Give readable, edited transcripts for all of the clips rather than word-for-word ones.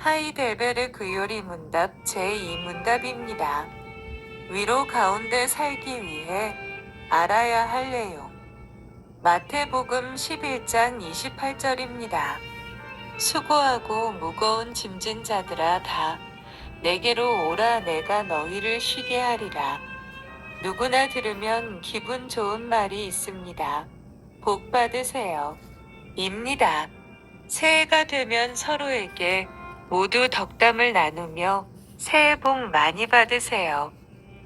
하이델베르 요리 문답 제2문답입니다. 위로 가운데 살기 위해 알아야 할 내용. 마태복음 11장 28절입니다. 수고하고 무거운 짐진 자들아 다 내게로 오라 내가 너희를 쉬게 하리라. 누구나 들으면 기분 좋은 말이 있습니다. 복 받으세요. 입니다. 새해가 되면 서로에게 모두 덕담을 나누며 새해 복 많이 받으세요.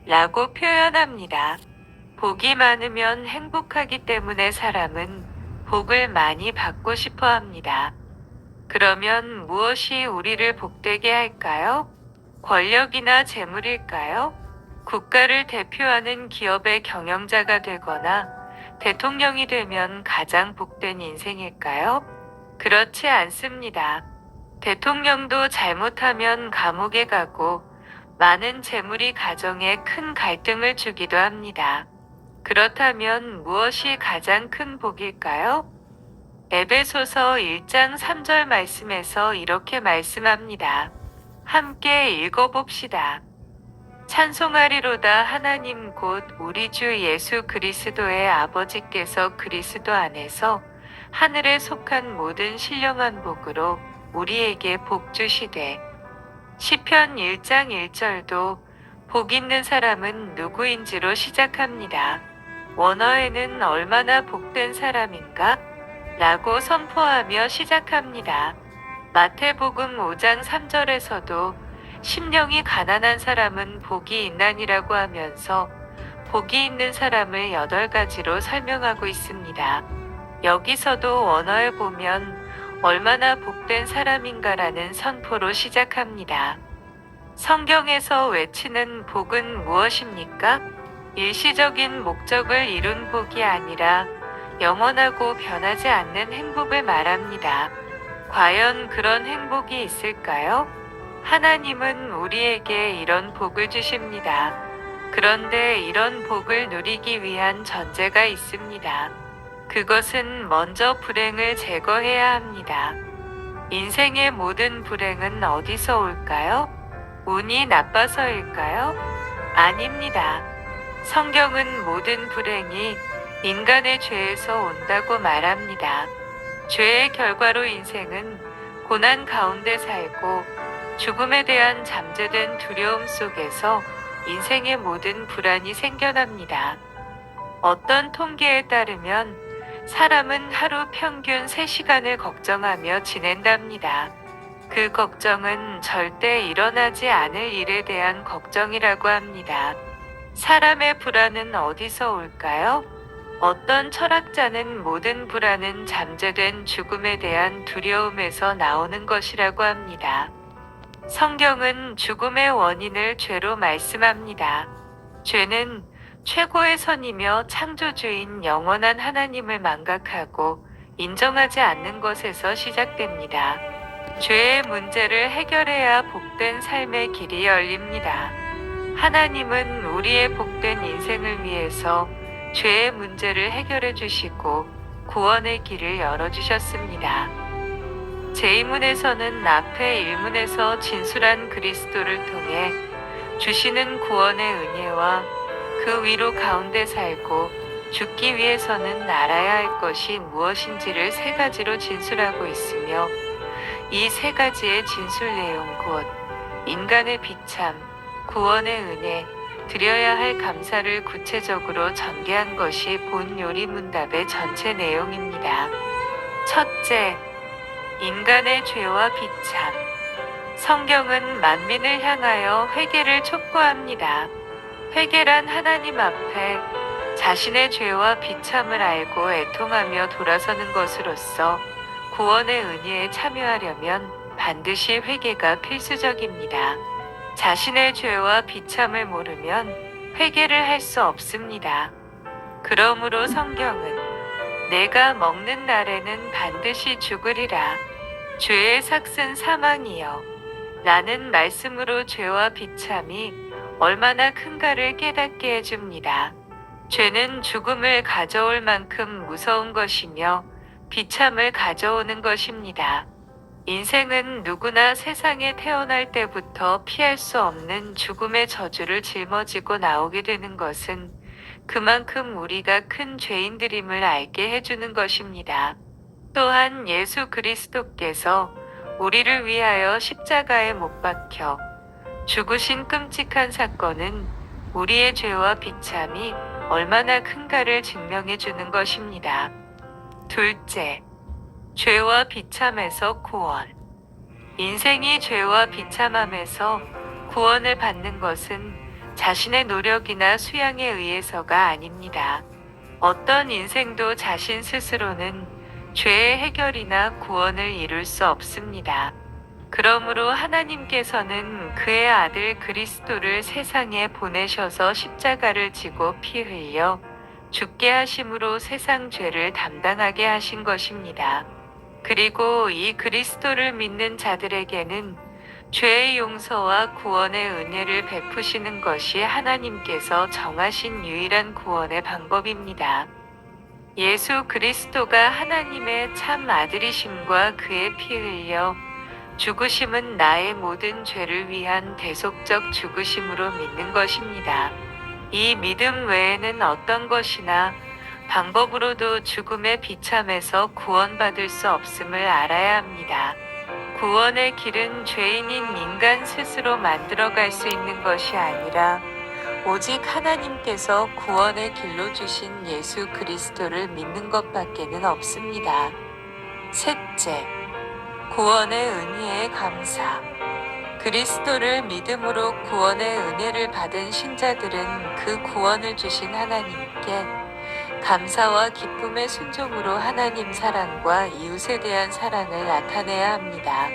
라고 표현합니다. 복이 많으면 행복하기 때문에 사람은 복을 많이 받고 싶어 합니다. 그러면 무엇이 우리를 복되게 할까요? 권력이나 재물일까요? 국가를 대표하는 기업의 경영자가 되거나 대통령이 되면 가장 복된 인생일까요? 그렇지 않습니다. 대통령도 잘못하면 감옥에 가고 많은 재물이 가정에 큰 갈등을 주기도 합니다. 그렇다면 무엇이 가장 큰 복일까요? 에베소서 1장 3절 말씀에서 이렇게 말씀합니다. 함께 읽어봅시다. 찬송하리로다 하나님 곧 우리 주 예수 그리스도의 아버지께서 그리스도 안에서 하늘에 속한 모든 신령한 복으로 우리에게 복 주시되. 시편 1장 1절도 복 있는 사람은 누구인지로 시작합니다. 원어에는 얼마나 복된 사람인가? 라고 선포하며 시작합니다. 마태복음 5장 3절에서도 심령이 가난한 사람은 복이 있나니라고 하면서 복이 있는 사람을 8가지로 설명하고 있습니다. 여기서도 원어에 보면 얼마나 복된 사람인가라는 선포로 시작합니다. 성경에서 외치는 복은 무엇입니까? 일시적인 목적을 이룬 복이 아니라 영원하고 변하지 않는 행복을 말합니다. 과연 그런 행복이 있을까요? 하나님은 우리에게 이런 복을 주십니다. 그런데 이런 복을 누리기 위한 전제가 있습니다. 그것은 먼저 불행을 제거해야 합니다. 인생의 모든 불행은 어디서 올까요? 운이 나빠서일까요? 아닙니다. 성경은 모든 불행이 인간의 죄에서 온다고 말합니다. 죄의 결과로 인생은 고난 가운데 살고 죽음에 대한 잠재된 두려움 속에서 인생의 모든 불안이 생겨납니다. 어떤 통계에 따르면 사람은 하루 평균 3시간을 걱정하며 지낸답니다. 그 걱정은 절대 일어나지 않을 일에 대한 걱정이라고 합니다. 사람의 불안은 어디서 올까요? 어떤 철학자는 모든 불안은 잠재된 죽음에 대한 두려움에서 나오는 것이라고 합니다. 성경은 죽음의 원인을 죄로 말씀합니다. 죄는 최고의 선이며 창조주인 영원한 하나님을 망각하고 인정하지 않는 것에서 시작됩니다. 죄의 문제를 해결해야 복된 삶의 길이 열립니다. 하나님은 우리의 복된 인생을 위해서 죄의 문제를 해결해 주시고 구원의 길을 열어주셨습니다. 제2문에서는 앞에 1문에서 진술한 그리스도를 통해 주시는 구원의 은혜와 그 위로 가운데 살고 죽기 위해서는 알아야 할 것이 무엇인지를 3가지로 진술하고 있으며 이 3가지의 진술 내용 곧 인간의 비참, 구원의 은혜, 드려야 할 감사를 구체적으로 전개한 것이 본 요리 문답의 전체 내용입니다. 첫째, 인간의 죄와 비참. 성경은 만민을 향하여 회개를 촉구합니다. 회개란 하나님 앞에 자신의 죄와 비참을 알고 애통하며 돌아서는 것으로서 구원의 은혜에 참여하려면 반드시 회개가 필수적입니다. 자신의 죄와 비참을 모르면 회개를 할 수 없습니다. 그러므로 성경은 내가 먹는 날에는 반드시 죽으리라. 죄의 삭은 사망이요. 라는 말씀으로 죄와 비참이 얼마나 큰가를 깨닫게 해줍니다. 죄는 죽음을 가져올 만큼 무서운 것이며 비참을 가져오는 것입니다. 인생은 누구나 세상에 태어날 때부터 피할 수 없는 죽음의 저주를 짊어지고 나오게 되는 것은 그만큼 우리가 큰 죄인들임을 알게 해주는 것입니다. 또한 예수 그리스도께서 우리를 위하여 십자가에 못 박혀 죽으신 끔찍한 사건은 우리의 죄와 비참이 얼마나 큰가를 증명해 주는 것입니다. 둘째, 죄와 비참에서 구원. 인생이 죄와 비참함에서 구원을 받는 것은 자신의 노력이나 수양에 의해서가 아닙니다. 어떤 인생도 자신 스스로는 죄의 해결이나 구원을 이룰 수 없습니다. 그러므로 하나님께서는 그의 아들 그리스도를 세상에 보내셔서 십자가를 지고 피 흘려 죽게 하심으로 세상 죄를 담당하게 하신 것입니다. 그리고 이 그리스도를 믿는 자들에게는 죄의 용서와 구원의 은혜를 베푸시는 것이 하나님께서 정하신 유일한 구원의 방법입니다. 예수 그리스도가 하나님의 참 아들이심과 그의 피 흘려 죽으심은 나의 모든 죄를 위한 대속적 죽으심으로 믿는 것입니다. 이 믿음 외에는 어떤 것이나 방법으로도 죽음의 비참에서 구원받을 수 없음을 알아야 합니다. 구원의 길은 죄인인 인간 스스로 만들어갈 수 있는 것이 아니라 오직 하나님께서 구원의 길로 주신 예수 그리스도를 믿는 것밖에는 없습니다. 셋째, 구원의 은혜에 감사. 그리스도를 믿음으로 구원의 은혜를 받은 신자들은 그 구원을 주신 하나님께 감사와 기쁨의 순종으로 하나님 사랑과 이웃에 대한 사랑을 나타내야 합니다.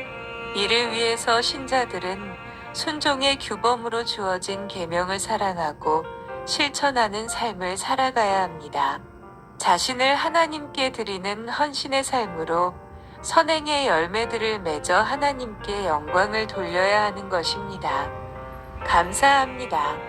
이를 위해서 신자들은 순종의 규범으로 주어진 계명을 사랑하고 실천하는 삶을 살아가야 합니다. 자신을 하나님께 드리는 헌신의 삶으로 선행의 열매들을 맺어 하나님께 영광을 돌려야 하는 것입니다. 감사합니다.